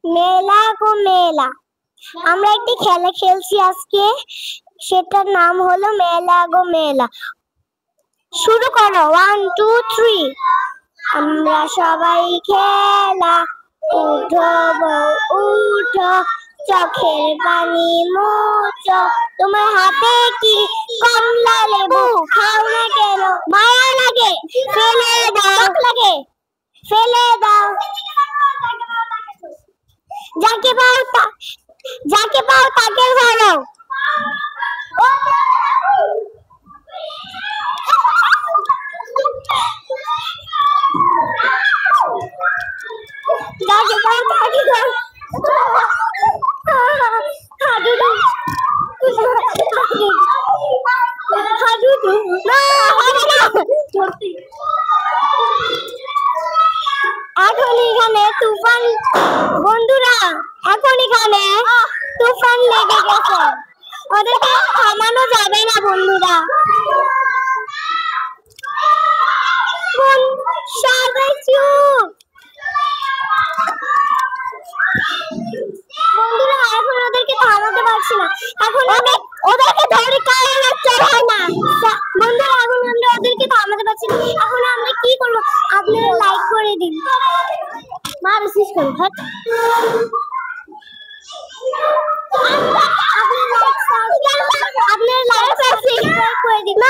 মেলা গো মেলা। আমরা একটি খেলা খেলছি আজকে, সেটার নাম হলো মেলা গো মেলা। শুরু করো, 1 2 3। আমরা সবাই খেলা, উঠো বউ উঠো, চোখের পানি মুছো। তোমার হাতে কি কমলা লেবু? খাও না কেন? মায়া লাগে, ফেলে দাও। লাগে, ফেলে দাও। যাকে পাও তাকে ধরো। যাকে পাও তাকে ধরো। এখন এখানে তুফান, বন্ধুরা এখন এখানে তুফান লেগে গেছে, ওদেরকে থামানো যাবে না বন্ধুরা। সবাই চুপ। বন্ধুরা এখন ওদেরকে থামাতে পারছি না, এখন ওদেরকে ধরে কাছে রাখতে হয় না বন্ধুরা। এখন আমরা ওদেরকে থামাতে পারছি না, এখন আমরা কি করব? আপনারা লাইক করে দিন। মা বিশেষ করে আপনারা লাইক করে দিন।